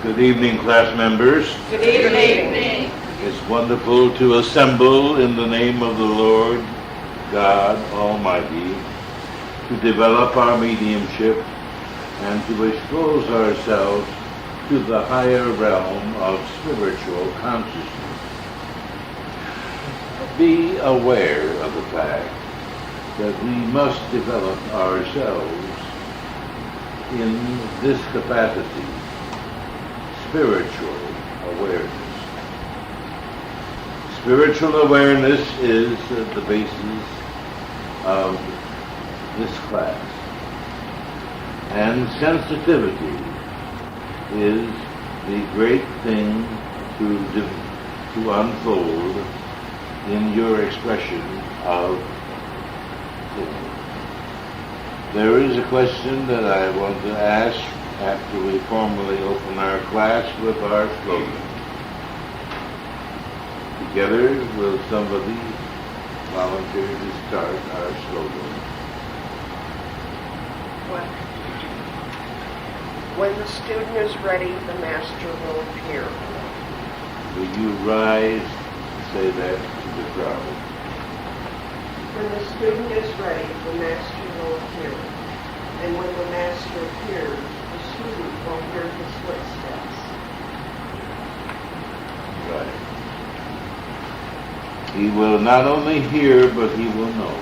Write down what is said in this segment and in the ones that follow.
Good evening, class members. Good evening. It's wonderful to assemble in the name of the Lord God Almighty to develop our mediumship and to expose ourselves to the higher realm of spiritual consciousness. Be aware of the fact that we must develop ourselves in this capacity, spiritual awareness. Spiritual awareness is the basis of this class. And sensitivity is the great thing to unfold in your expression of thinking. There is a question that I want to ask after we formally open our class with our slogan. Together, will somebody volunteer to start our slogan? When the student is ready, the master will appear. Will you rise and say that to the crowd? When the student is ready, the master will appear. And when the master appears, the student will hear his footsteps. Right. He will not only hear, but he will know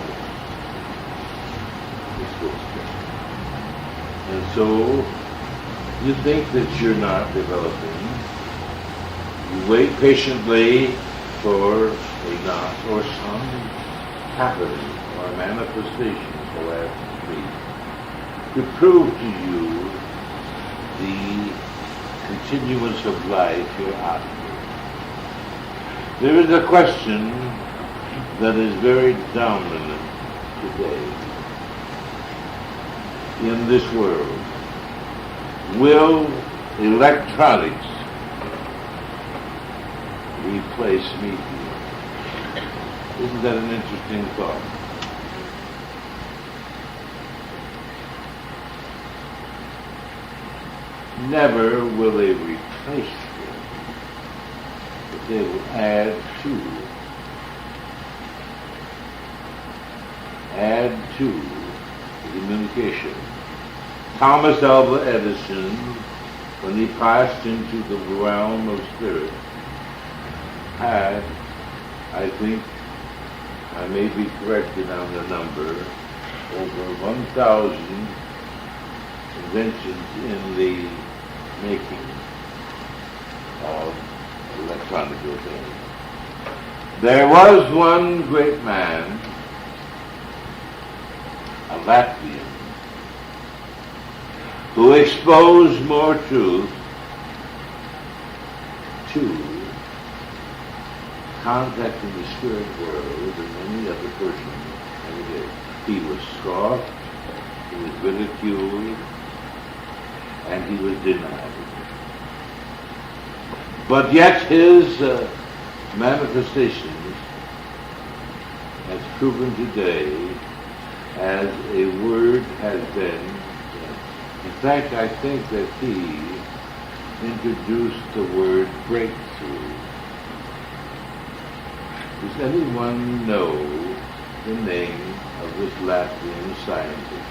his footsteps. And so, you think that you're not developing. You wait patiently for a knock or some happening or manifestation, so as to speak, to prove to you the continuance of life hereafter. There is a question that is very dominant today in this world. Will electronics replace media? Isn't that an interesting thought? Never will they replace them, but they will add to the communication. Thomas Alva Edison, when he passed into the realm of spirit, had, I think, I may be corrected on the number, over 1,000 inventions in the making of electronic things. There was one great man, a Latvian, who exposed more truth to contacting the spirit world than any other person ever did. He was scoffed, he was ridiculed, and he was denied. But yet his manifestations has proven today as a word has been. In fact, I think that he introduced the word breakthrough. Does anyone know the name of this Latvian scientist?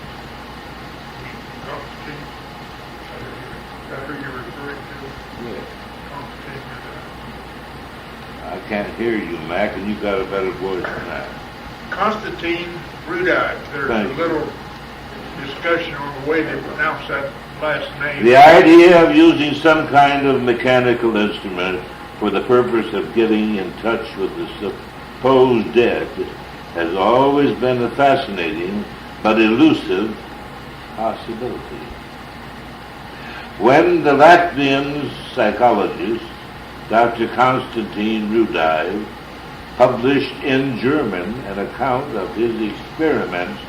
Is that who you're referring to? Yes. Constantine. I can't hear you, Mac, and you got a better voice than that. Constantine Rudai. There's Thank a you. little discussion on the way they pronounce that last name. The idea of using some kind of mechanical instrument for the purpose of getting in touch with the supposed dead has always been a fascinating but elusive possibility. When the Latvian psychologist, Dr. Constantine Rudai, published in German an account of his experiments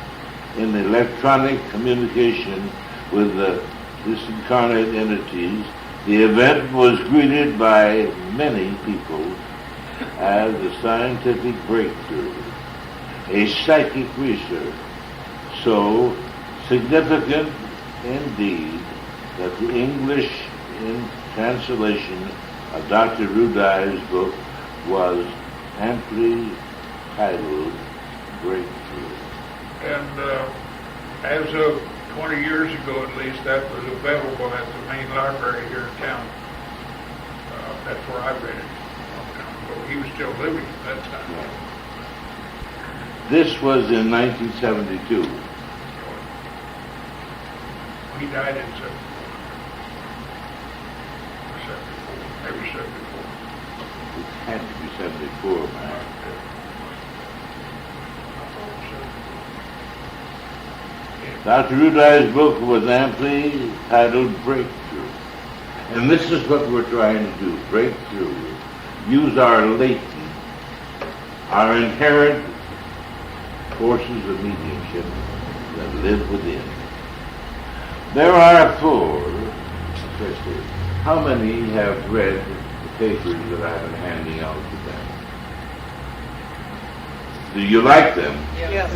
in electronic communication with the disincarnate entities, the event was greeted by many people as a scientific breakthrough, a psychic research so significant indeed that the English translation of Dr. Rudai's book was amply titled Breakthrough. And as of 20 years ago at least, that was available at the main library here in town. That's where I read it a long time ago. He was still living at that time. This was in 1972. He died in 74. Or 74. Maybe 74. It had to be 74, man. Dr. Rudai's book was amply titled Breakthrough. And this is what we're trying to do, break through. Use our latent, our inherent forces of mediumship that live within. There are four, especially. How many have read the papers that I've been handing out to them? Do you like them? Yes.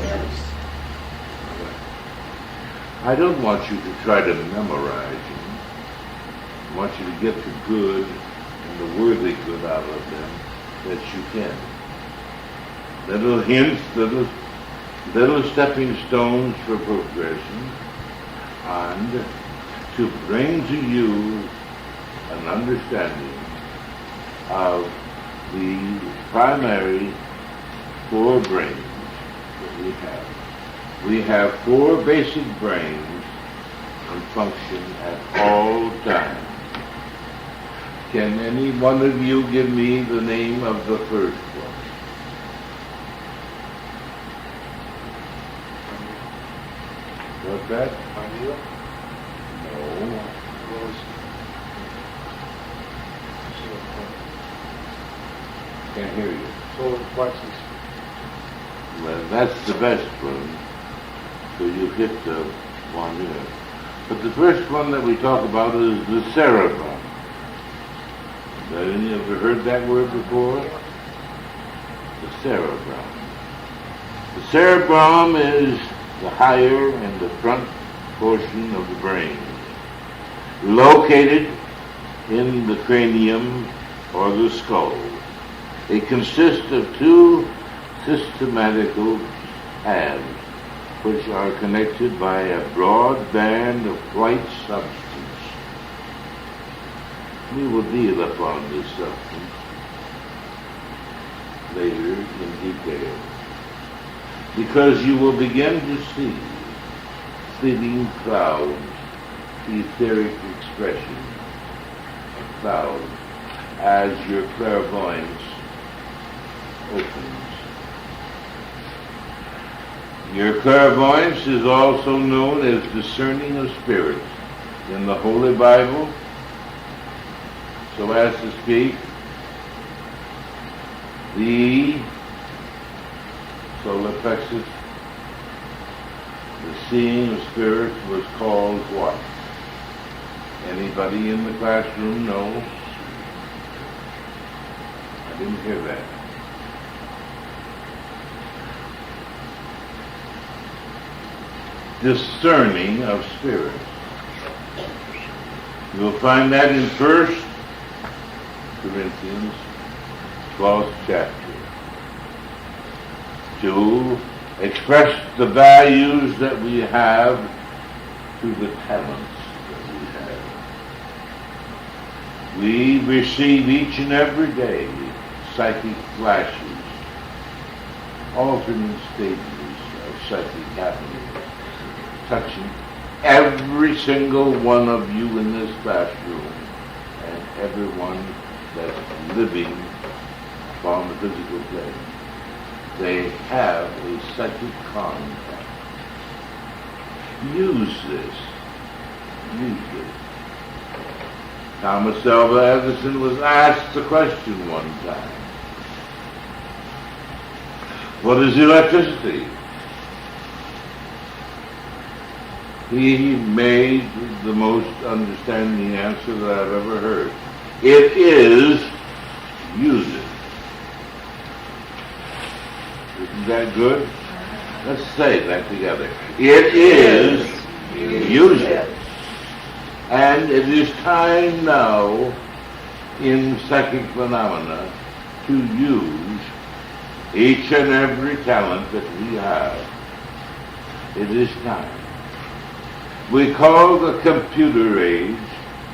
I don't want you to try to memorize them. I want you to get the good and the worthy good out of them that you can. Little hints, little stepping stones for progression, and to bring to you an understanding of the primary four brains that we have. We have four basic brains and function at all times. Can any one of you give me the name of the first one? What's that? No. Can't hear you. Solar plexus. Well, that's the best one. So you hit the one here. But the first one that we talk about is the cerebrum. Have any ever heard that word before? The cerebrum. The cerebrum is the higher and the front portion of the brain, located in the cranium or the skull. It consists of two systematical halves, which are connected by a broad band of white substance. We will deal upon this substance later in detail, because you will begin to see fleeting clouds, etheric expression of clouds, as your clairvoyance opens. Your clairvoyance is also known as discerning of spirits in the Holy Bible, so as to speak. The solar plexus, the seeing of spirits, was called what? Anybody in the classroom know? I didn't hear that. Discerning of spirits. You'll find that in 1 Corinthians 12th chapter. To express the values that we have to the talents that we have. We receive each and every day psychic flashes, alternate stages of psychic happenings, touching every single one of you in this classroom and everyone that's living upon the physical plane. They have a psychic contact. Use this. Use it. Thomas Alva Edison was asked the question one time, what is electricity? He made the most understanding answer that I've ever heard. It is, use it. Isn't that good? Let's say that together. It is, use it. And it is time now in psychic phenomena to use each and every talent that we have. It is time. We call the computer age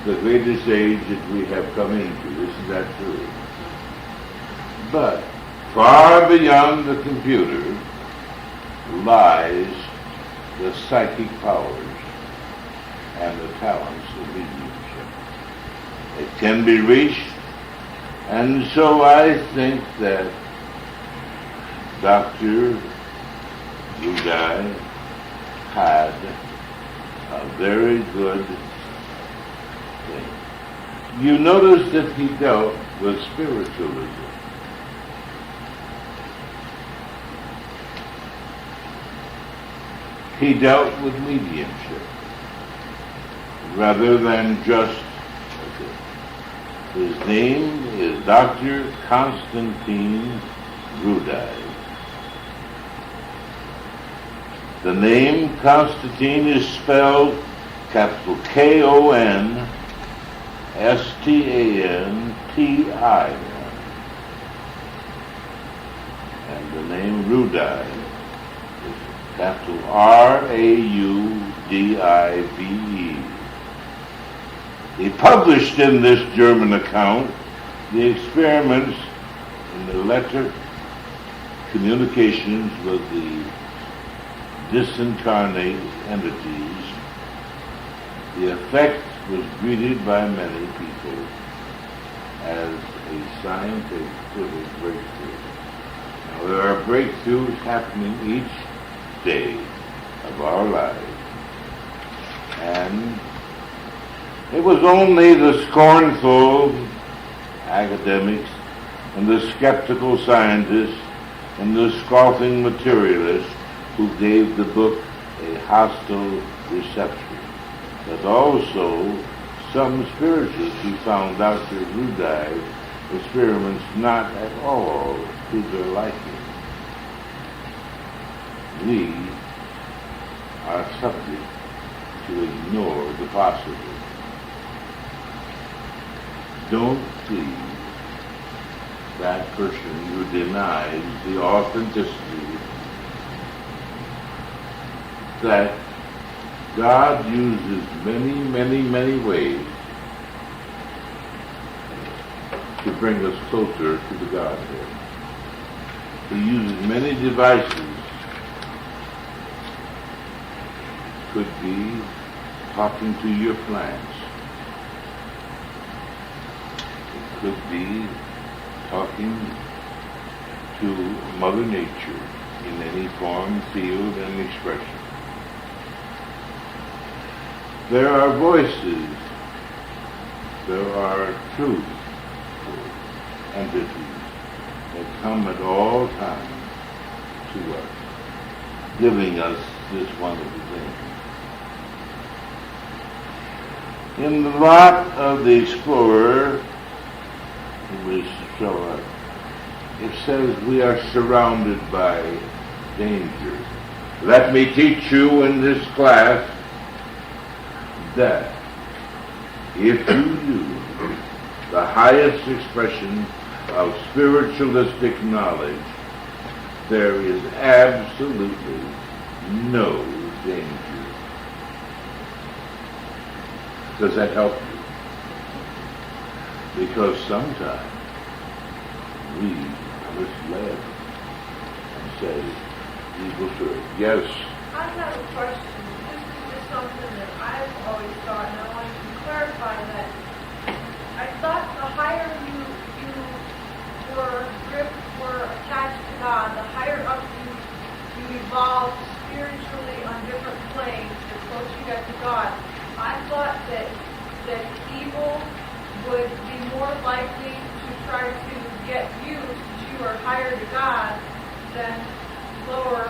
the greatest age that we have come into. Isn't that true? But far beyond the computer lies the psychic powers and the talents of mediumship. It can be reached, and so I think that Dr. Rudai had a very good thing. You notice that he dealt with spiritualism. He dealt with mediumship rather than just his name is Dr. Constantine Rudai. The name Constantine is spelled capital Konstantin, and the name Rudai is capital Raudive. He published in this German account the experiments in the letter communications with the disincarnate entities. The effect was greeted by many people as a scientific breakthrough. Now, there are breakthroughs happening each day of our lives, and it was only the scornful academics and the skeptical scientists and the scoffing materialists who gave the book a hostile reception, but also some spiritualists who found Dr. Rudai's experiments not at all to their liking. We are subject to ignore the possible. Don't please that person who denies the authenticity that God uses many, many, many ways to bring us closer to the Godhead. He uses many devices. Could be talking to your plants. It could be talking to Mother Nature in any form, field, and expression. There are voices, there are truths, entities that come at all times to us, giving us this wonderful thing. In the lot of the explorer, it says we are surrounded by danger. Let me teach you in this class that if you use the highest expression of spiritualistic knowledge, there is absolutely no danger. Does that help you? Because sometimes we are misled and say, evil spirit. Yes? I have a question. This is just something that I've always thought, and I want to clarify that. I thought the higher you were attached to God, the higher up you evolved spiritually on different planes, the closer you got to God. I thought that evil would be more likely to try to get you, since you are higher to God, than lower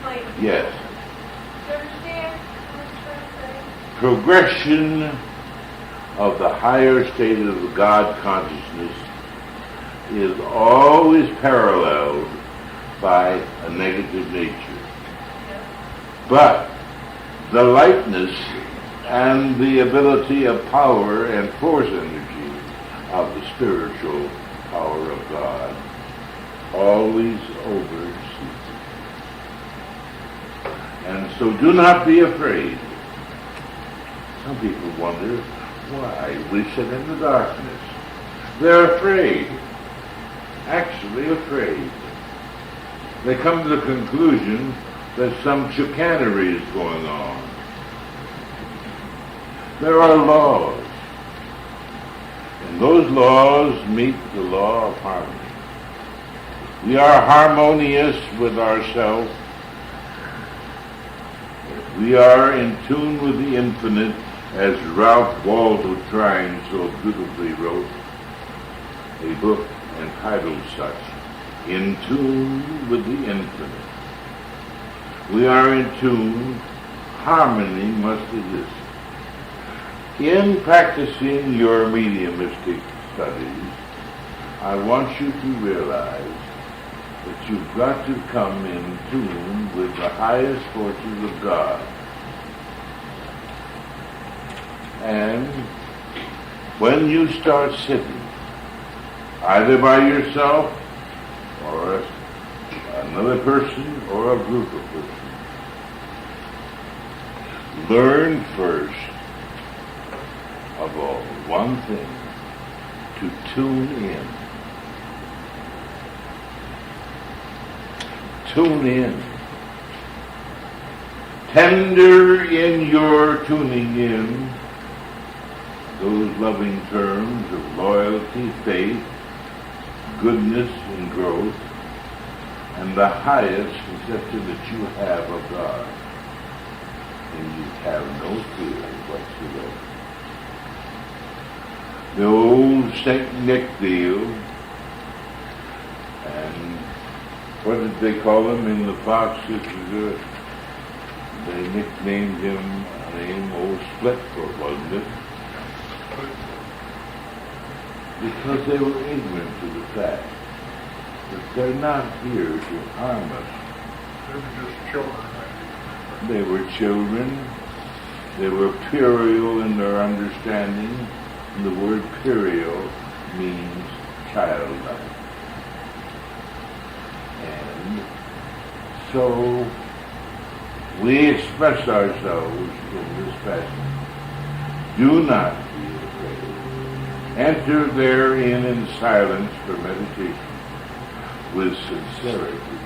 planes. Yes. Do you understand what I'm trying to say? Progression of the higher state of the God consciousness is always paralleled by a negative nature. Yes. But the lightness and the ability of power and force energy of the spiritual power of God always oversees it. And so do not be afraid. Some people wonder why we sit in the darkness. They're afraid, actually afraid. They come to the conclusion that some chicanery is going on. There are laws, and those laws meet the law of harmony. We are harmonious with ourselves. We are in tune with the infinite, as Ralph Waldo Trine so beautifully wrote a book entitled such, In Tune with the Infinite. We are in tune. Harmony must exist. In practicing your mediumistic studies, I want you to realize that you've got to come in tune with the highest forces of God. And when you start sitting, either by yourself or another person or a group of persons, learn first of all one thing, to tune in. Tune in. Tender in your tuning in those loving terms of loyalty, faith, goodness, and growth, and the highest conception that you have of God. And you have no fear whatsoever. The old St. Nick deal, and what did they call him in the Foxes? They nicknamed him a name, Old Splitfoot, wasn't it? Because they were ignorant to the fact that they're not here to harm us. They were just children. They were children. They were puerile in their understanding. And the word puerile means childlike. And so we express ourselves in this passage. Do not be afraid. Enter therein in silence for meditation with sincerity.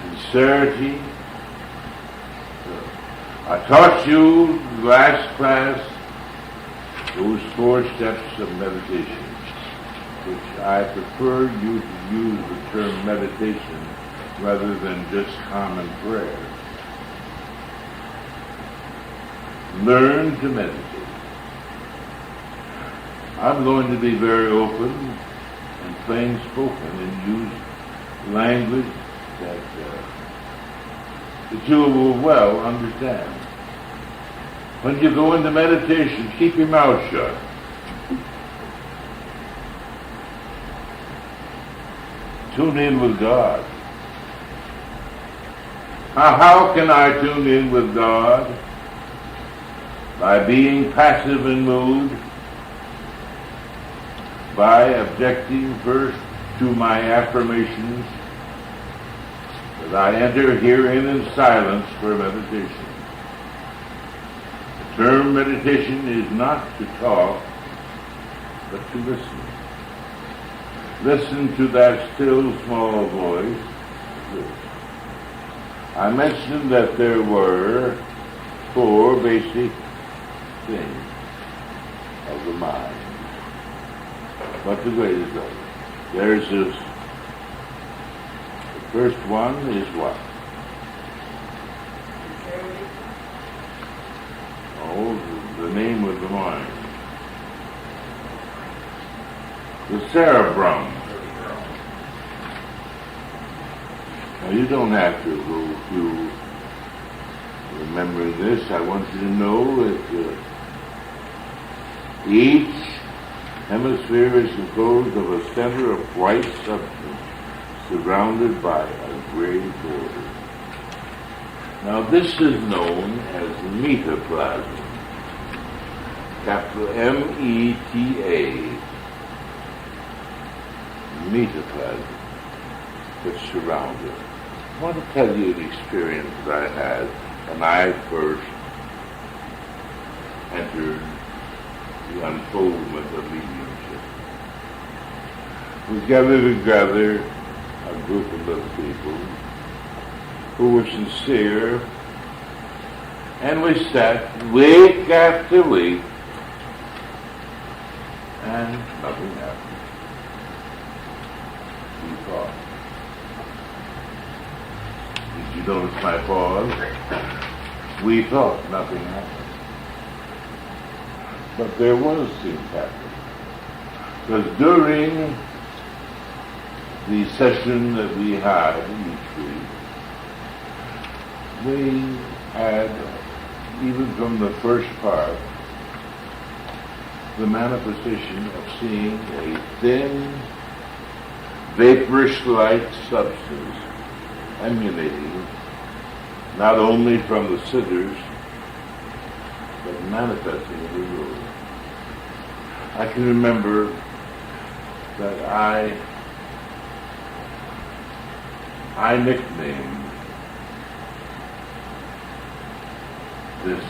Sincerity. I taught you last class those 4 steps of meditation, which I prefer you to use the term meditation rather than just common prayer. Learn to meditate. I'm going to be very open and plain spoken and use language that you will well understand. When you go into meditation, keep your mouth shut. Tune in with God. How can I tune in with God? By being passive in mood, by objecting first to my affirmations, that I enter herein in silence for meditation. The term meditation is not to talk, but to listen. Listen to that still small voice. I mentioned that there were 4 basic things of the mind. But the greatest of it. There's this. The first one is what? Oh, the name of the mind. The cerebrum. Now you don't have to go through remembering this. I want you to know that each hemisphere is composed of a center of white substance surrounded by a gray border. Now this is known as metaplasm. Capital M-E-T-A. Metaplasm. Which surrounds it. I want to tell you an experience that I had when I first entered the unfoldment of mediumship. We gathered together a group of little people who were sincere, and we sat week after week, and nothing happened. We thought. Did you notice my pause? We thought nothing happened. But there was things happening. Because during the session that we had each week, we had, even from the first part, the manifestation of seeing a thin, vaporish-like substance emanating not only from the sitters, but manifesting in the room. I can remember that I nicknamed this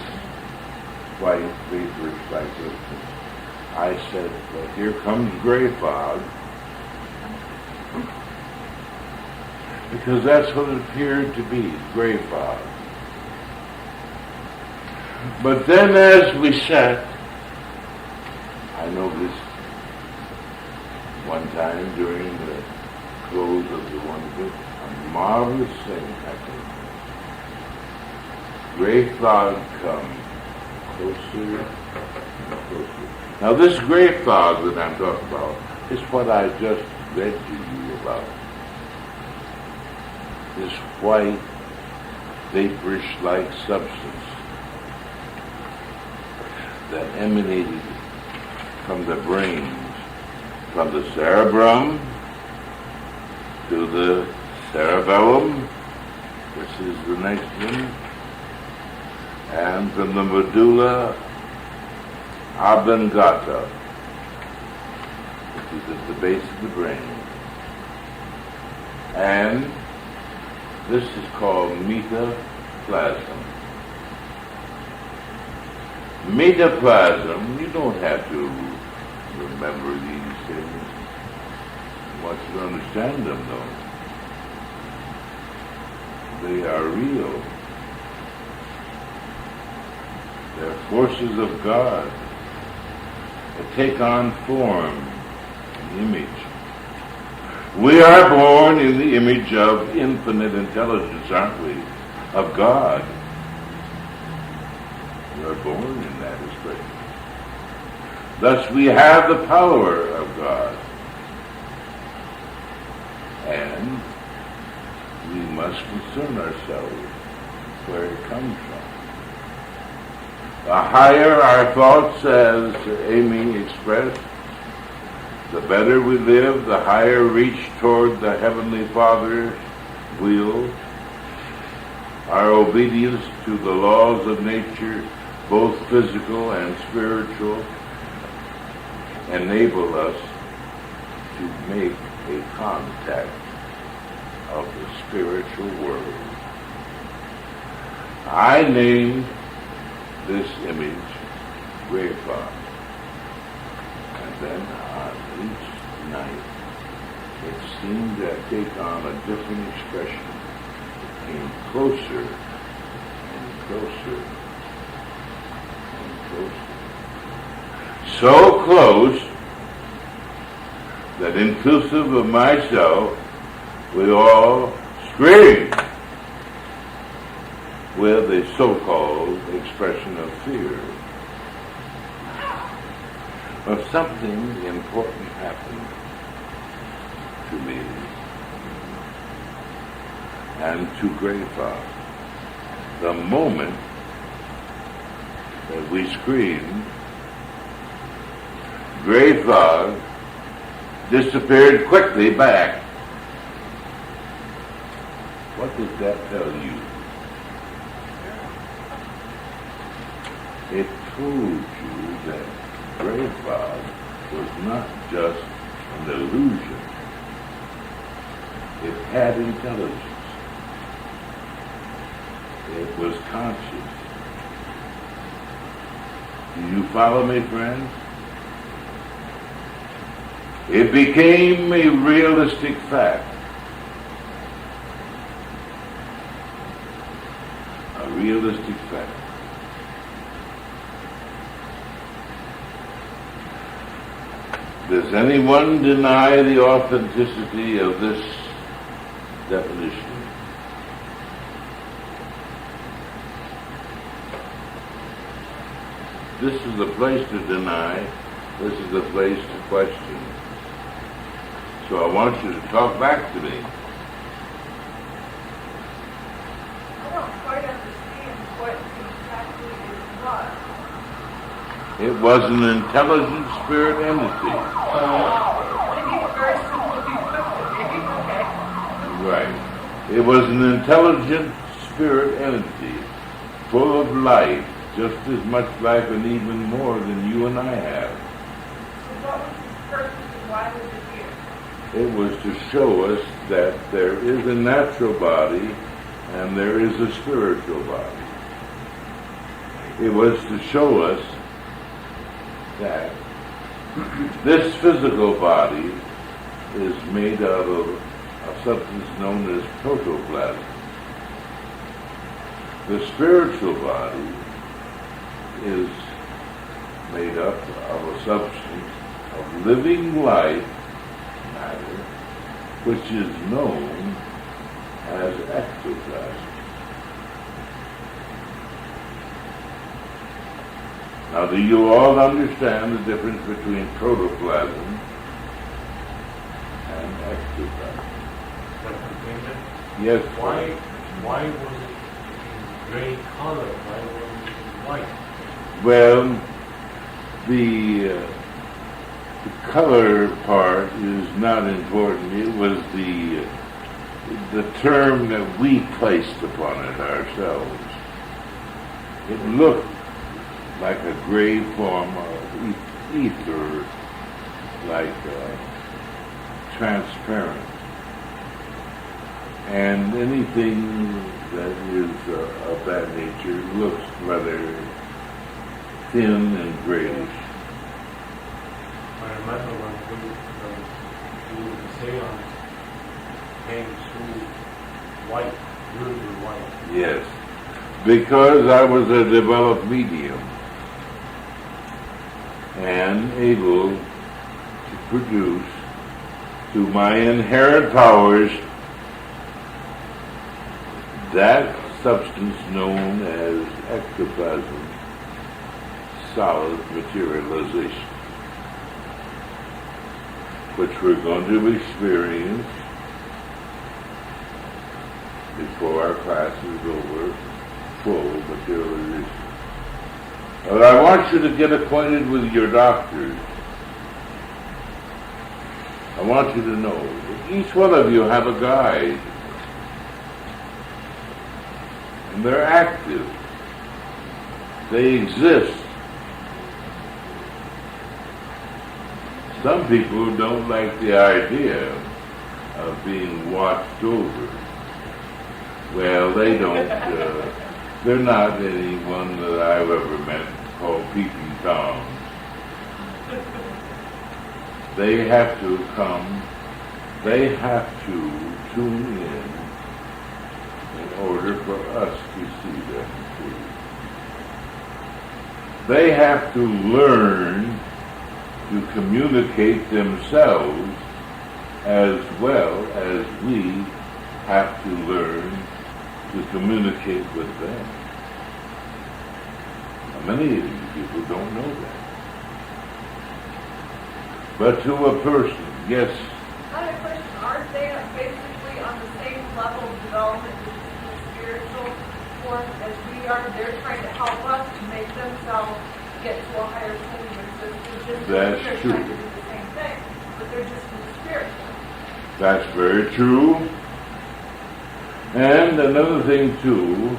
white vapor substance. I said, well, here comes gray fog, because that's what it appeared to be, gray fog. But then as we sat, I noticed one time during the close of the one bit, a marvelous thing happened. Gray fog come closer and closer. Now this gray fog that I'm talking about is what I just read to you about. This white, vaporish-like substance that emanated from the brains, from the cerebrum to the cerebellum, this is the next one, and from the medulla oblongata, which is at the base of the brain. And this is called metaplasm. Metaplasm, you don't have to remember these things. I want you to understand them, though. They are real. They're forces of God that take on form and image. We are born in the image of infinite intelligence, aren't we? Of God. We are born in that expression. Thus we have the power of God. And we must concern ourselves where it comes from. The higher our thoughts, as Amy expressed, the better we live, the higher reach toward the Heavenly Father's will. Our obedience to the laws of nature, both physical and spiritual, enable us to make a contact of the spiritual world. I named this image gray fog. And then on each night, it seemed to take on a different expression. It came closer and closer and closer. So close that inclusive of myself, we all screamed with a so-called expression of fear. But something important happened to me and to Greta. The moment that we screamed, gray fog disappeared quickly back. What does that tell you? It told you that gray fog was not just an illusion. It had intelligence. It was conscious. Do you follow me, friends? It became a realistic fact. A realistic fact. Does anyone deny the authenticity of this definition? This is the place to deny. This is the place to question. So I want you to talk back to me. I don't quite understand what exactly it was. It was an intelligent spirit entity. Very simply put to me, okay. Right. It was an intelligent spirit entity, full of life, just as much life and even more than you and I have. So what was its purpose and why was it here? It was to show us that there is a natural body and there is a spiritual body. It was to show us that this physical body is made out of a substance known as protoplasm. The spiritual body is made up of a substance of living life matter, which is known as ectoplasm. Now, do you all understand the difference between protoplasm and ectoplasm? Yes. Why was it in gray color? Why wasn't it white? Well, the color part is not important. It was the term that we placed upon it ourselves. It looked like a gray form of ether, like transparent. And anything that is of that nature looks rather thin and grayish. I remember when we would say on came through white, really white. Yes, because I was a developed medium and able to produce through my inherent powers that substance known as ectoplasm, solid materialization, which we're going to experience before our class is over, full materialization. But I want you to get acquainted with your doctors. I want you to know that each one of you have a guide. And they're active. They exist. Some people don't like the idea of being watched over. Well, they don't, they're not anyone that I've ever met called peeping Toms. They have to come, they have to tune in order for us to see them too. They have to learn to communicate themselves as well as we have to learn to communicate with them. Now, many of you people don't know that. But to a person, yes. I have a question. Aren't they basically on the same level of development in the spiritual form as we are? They're trying to help us to make themselves get to a higher plane of existence. That's they're true. trying to do the same thing, but they're just in the spiritual. That's very true. And another thing too,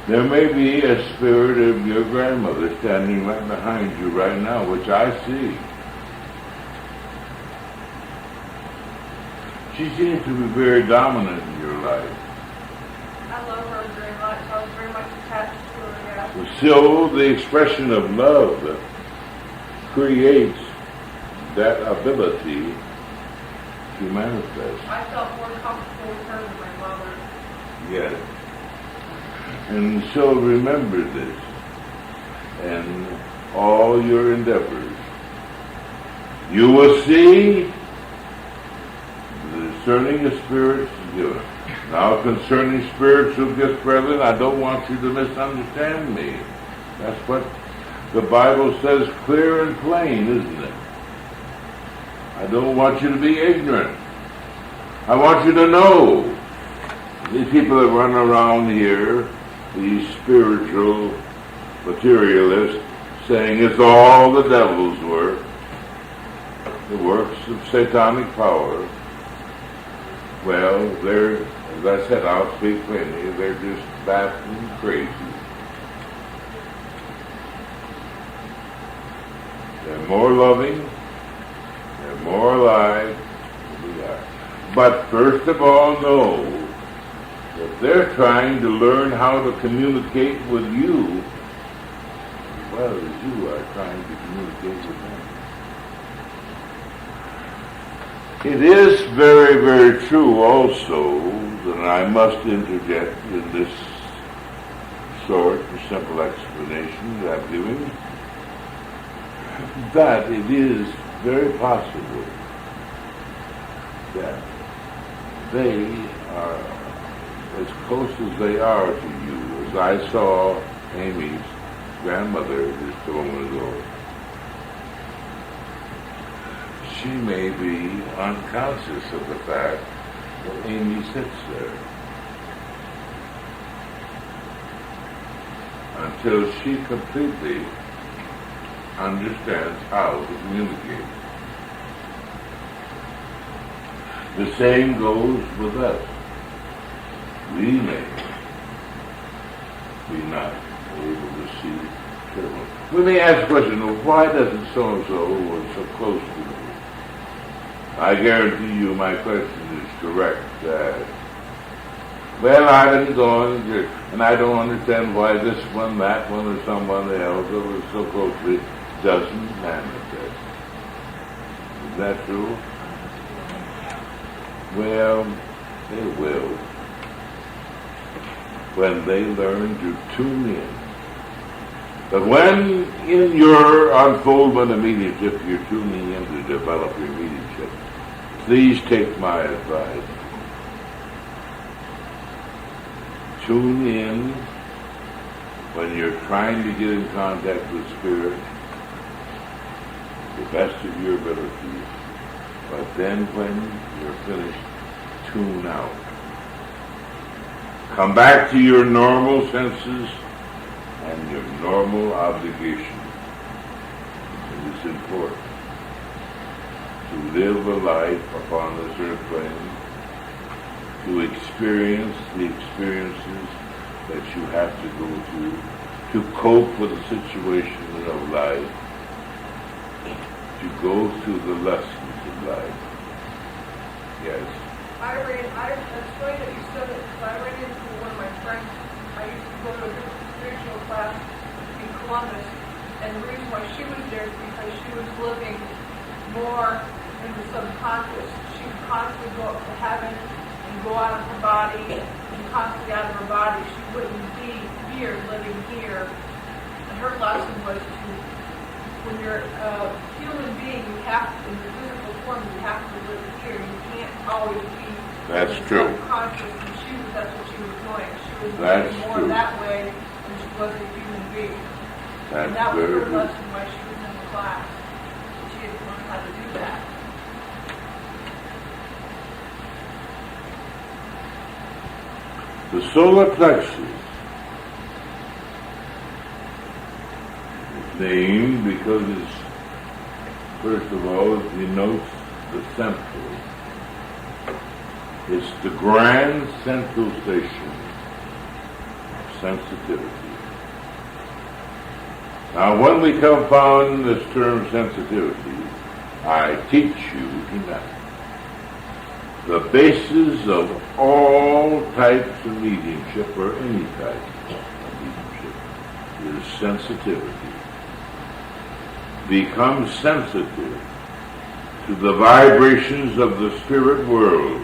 There may be a spirit of your grandmother standing right behind you right now, which I see. She seems to be very dominant in your life. I love her very much. I was very much attached to her, yeah. So the expression of love creates that ability to manifest. I felt more comfortable with her than my mother. Yes. And so remember this, and all your endeavors. You will see the discerning of spirits is given. Now concerning spiritual gifts, brethren, I don't want you to misunderstand me. That's what the Bible says clear and plain, isn't it? I don't want you to be ignorant. I want you to know. These people that run around here, these spiritual materialists, saying it's all the devil's work, the works of satanic power. Well, they're, as I said, I'll speak plainly, they're just baffling crazy. They're more loving, they're more alive than we are. But first of all, know that they're trying to learn how to communicate with you as well as you are trying to communicate with them. It is very, very true also that I must interject in this short and simple explanation that I'm giving, that it is very possible that they are as close as they are to you, as I saw Amy's grandmother just a moment ago. She may be unconscious of the fact that Amy sits there until she completely understands how to communicate. The same goes with us. We may be not able to see clearly. We may ask the question, well, why doesn't so-and-so was so close to me? I guarantee you my question is correct. Well, I've been going, and I don't understand why this one, that one, or someone else that was so close to me doesn't manifest. Is that true? Well, they will. When they learn to tune in. But when in your unfoldment of mediumship, you're tuning in to develop your mediumship, please take my advice. Tune in when you're trying to get in contact with spirit, the best of your abilities. But then when you're finished, tune out. Come back to your normal senses and your normal obligation. It is important to live a life upon this earth plane, to experience the experiences that you have to go through, to cope with the situations of life, to go through the lessons of life. Yes. It's funny that you said it, because I ran into one of my friends. I used to go to a spiritual class in Columbus, and the reason why she was there is because she was living more in the subconscious. She would constantly go up to heaven and go out of her body, and constantly out of her body. She wouldn't be here, living here. And her lesson was to, when you're a human being, you have to, in your physical form, you have to live here. You can't always be That's true. subconscious. And that's what she was doing. She was That's living more true. that way than she was a human being. That's And that was very her good. lesson why she was in the class. She had to learn how to do that. The solar plexus is named because it's, first of all, it denotes the central. It's the grand central station. sensitivity. Now, when we compound this term sensitivity, I teach you tonight the basis of all types of mediumship, or any type of mediumship, is sensitivity. Become sensitive to the vibrations of the spirit world.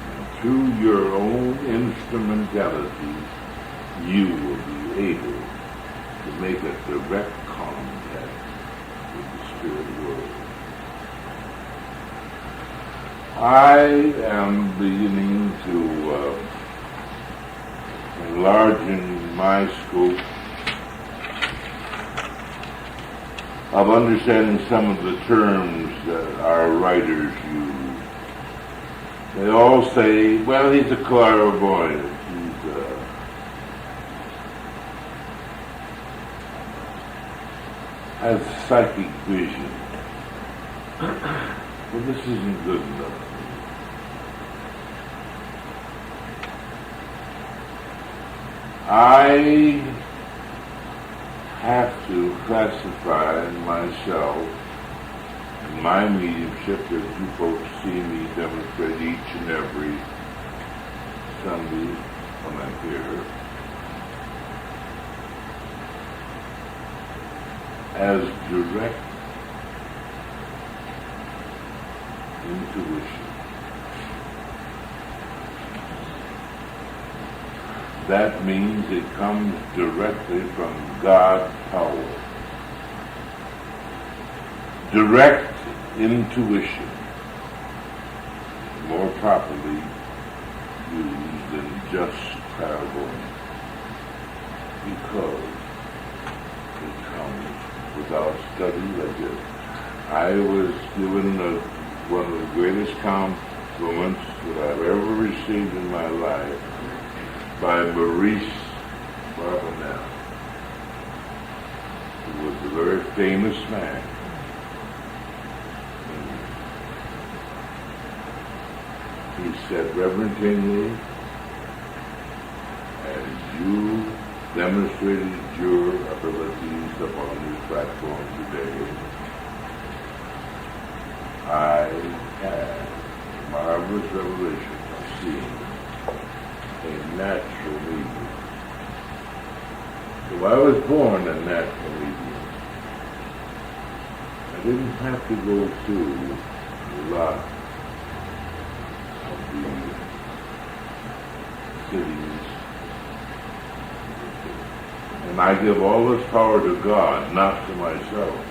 And through your own instrumentality, you will be able to make a direct contact with the spirit world. I am beginning to enlarge in my scope of understanding some of the terms that our writers use. They all say, well, he's a clairvoyant, has psychic vision. Well, this isn't good enough. I have to classify myself and my mediumship, as you folks see me demonstrate each and every Sunday when I'm here, as direct intuition. That means it comes directly from God's power. Direct intuition, more properly used than just clairvoyance, because it comes without study like this. I was given one of the greatest compliments that I've ever received in my life by Maurice Barbanell, who was a very famous man. And he said, Reverend Tingley, as you demonstrated your abilities upon this platform today, I had a marvelous revelation of seeing a natural medium. So I was born a natural medium. I didn't have to go through a lot of the cities. And I give all this power to God, not to myself.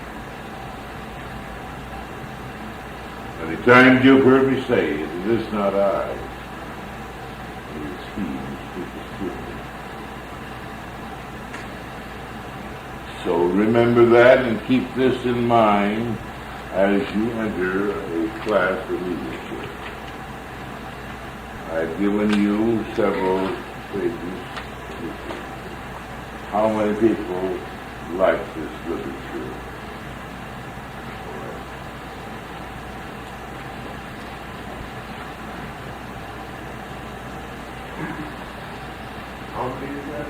Many times you've heard me say, it is not I, it is He who speaketh through me. So remember that and keep this in mind as you enter a class of leadership. I've given you several pages. How many people like this literature? How many is that?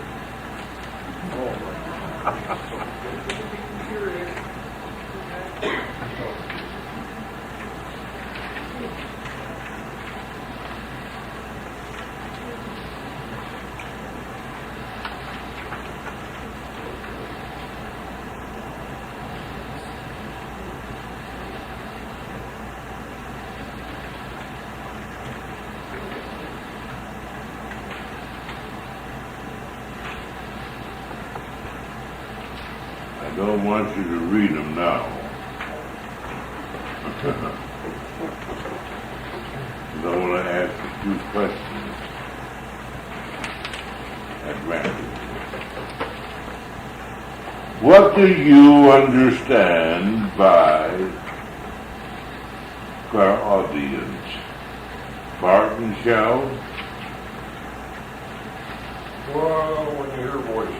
I don't want you to read them now. I don't want to ask a few questions at random. What do you understand by clairaudience? Barton Shell? Well, when you hear voices.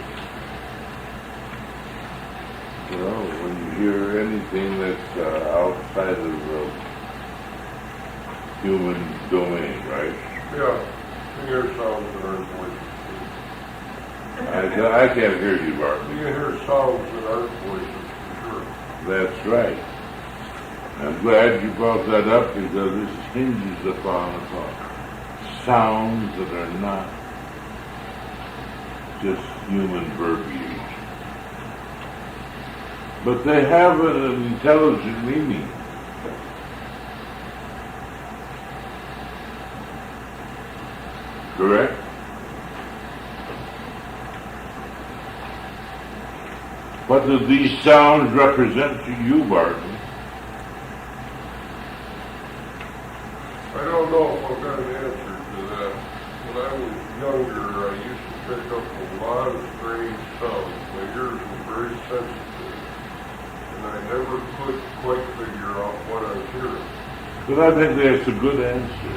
Well, when you hear anything that's outside of the human domain, right? Yeah, you hear sounds that aren't voices. I can't hear you, Barton. You hear songs and earth voices for sure. That's right. I'm glad you brought that up because this hinges upon sounds that are not just human verbiage, but they have an intelligent meaning. Correct? What do these sounds represent to you, Barton? I don't know if I've got an answer to that. When I was younger, I used to pick up a lot of strange sounds. My ears were very sensitive, and I never could quite figure out what I was hearing. But I think that's a good answer.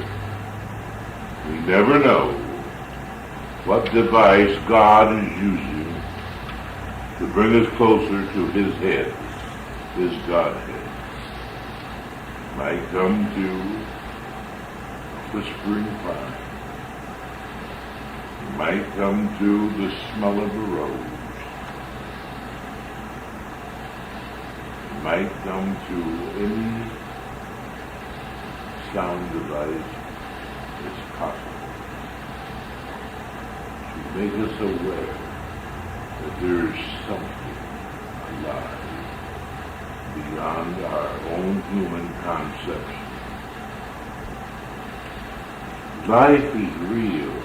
We never know what device God is using to bring us closer to His head, His Godhead. Might come to whispering pine. It might come to the smell of a rose. It might come to any sound device that's possible to make us aware that there is something alive beyond our own human conception. Life is real.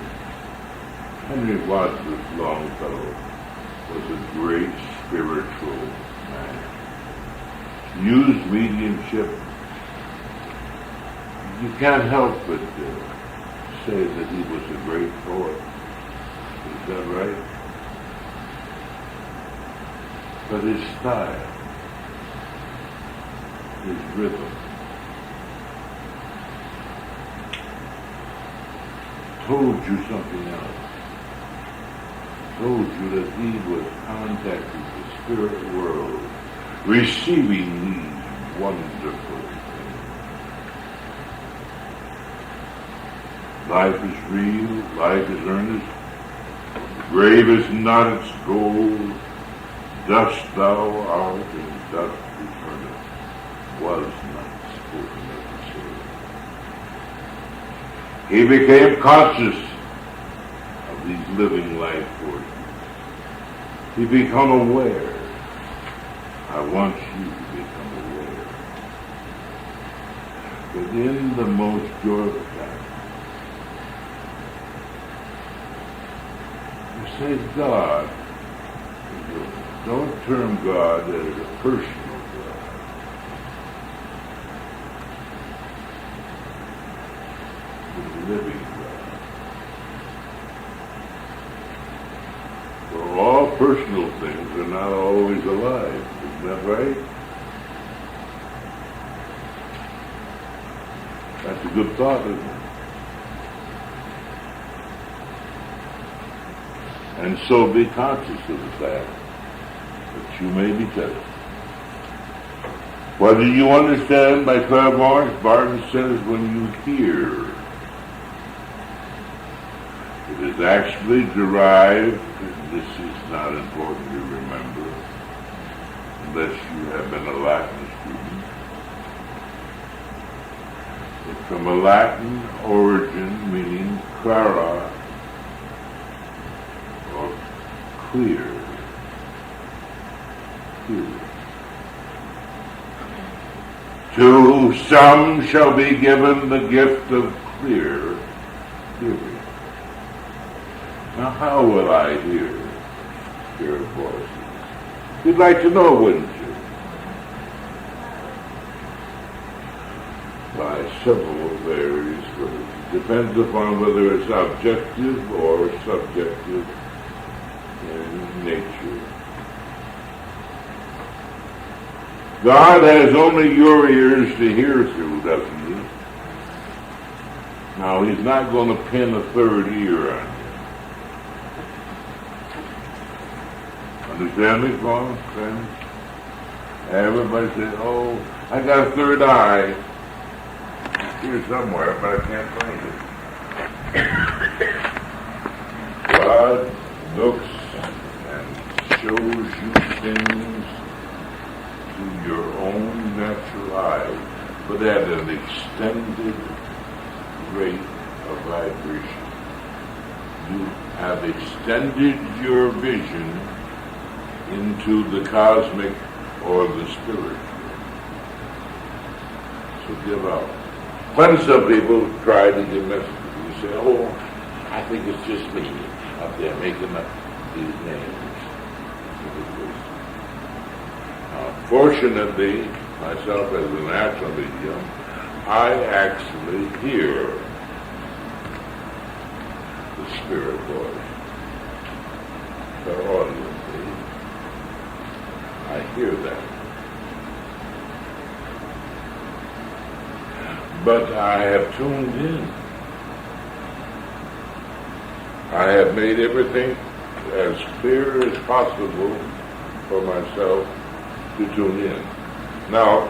Henry Wadsworth Longfellow was a great spiritual man. Used mediumship. You can't help but say that he was a great poet. Is that right? But his style, his rhythm, told you something else. Told you that he was contacting the spirit world, receiving these wonderful things. Life is real, life is earnest, the grave is not its goal, dust thou art and dust returneth, was not spoken of the soul. He became conscious of these living life forces. He became aware. I want you to become aware. But in the most joyful time, you say God. Don't term God as a personal God. The living God. For all personal things are not always alive. Isn't that right? That's a good thought, isn't it? And so be conscious of the fact that you may be touched. What do you understand by clairvoyance? Barton says when you hear. It is actually derived, and this is not important to remember, unless you have been a Latin student. It's from a Latin origin meaning clara, or clear. To some shall be given the gift of clear hearing. Now how will I hear spirit voices? You'd like to know, wouldn't you? By several various ways. Depends upon whether it's objective or subjective in nature. God has only your ears to hear through, doesn't he? Now, he's not going to pin a third ear on you. Understand me, friends? Everybody says, oh, I got a third eye. Here somewhere, but I can't find it. God looks things to your own natural eye, but at an extended rate of vibration. You have extended your vision into the cosmic or the spiritual. So give out. When some people try to give messages, you say, oh, I think it's just me up there making up these names. Fortunately, myself as a natural medium, I actually hear the spirit voice. So audibly, I hear that. But I have tuned in. I have made everything as clear as possible for myself to tune in. Now,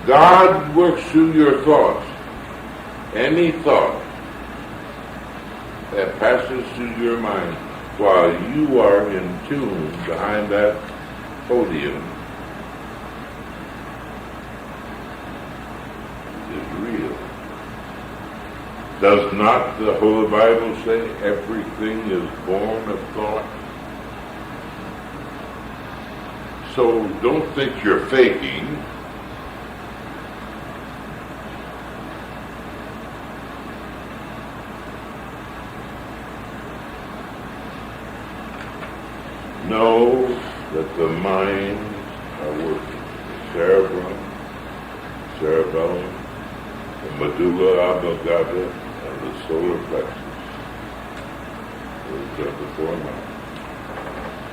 God works through your thoughts. Any thought that passes through your mind while you are in tune behind that podium is real. Does not the Holy Bible say everything is born of thought? So don't think you're faking. Know that the minds are working. The cerebellum, the medulla oblongata, and the solar plexus. Those are the four minds.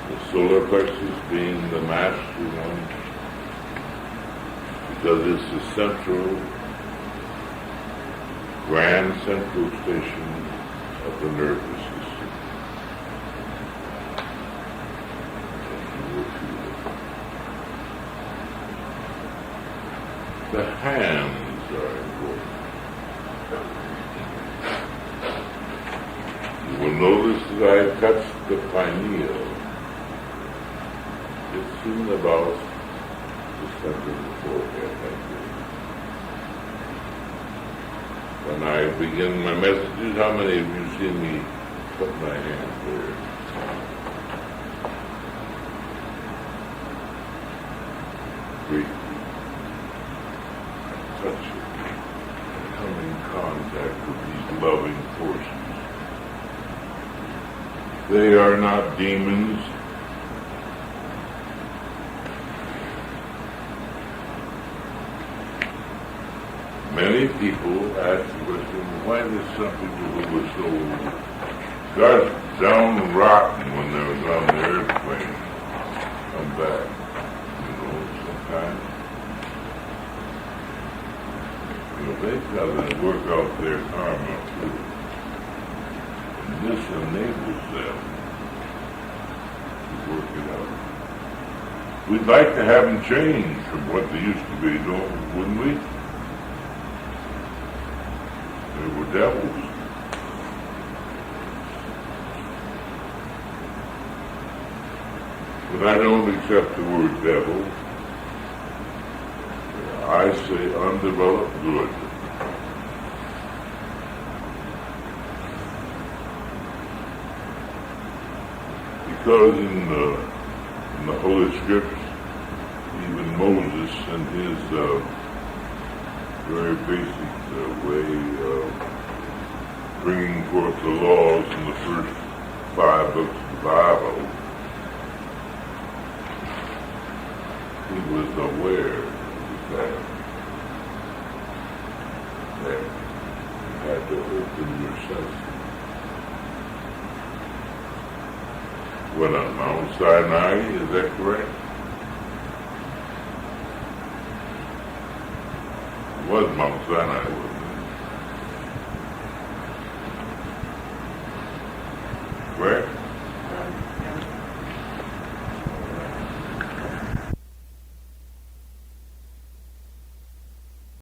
The solar plexus being the master one, because it's the central, grand central station of the nervous system. You will feel it. The hands are important. You will notice that I touched the pineal. It's in about the center of the forehead, like this. When I begin my messages, how many of you see me put my hand there? Briefly. I touch it. I come in contact with these loving forces. They are not demons. Many people ask the question, why did some people who were so gosh down rotten when they was on the airplane come back? You know, sometimes. You know, they've got to work out their karma too. And this enables them to work it out. We'd like to have them change from what they used to be, wouldn't we? They were devils. But I don't accept the word devil. I say undeveloped good. Because in the Holy Scriptures, even Moses and his very basic way of bringing forth the laws in the first 5 books of the Bible, he was aware that you had to open your senses. When on Mount Sinai, is that correct? It was Mount Sinai, wasn't it? Correct?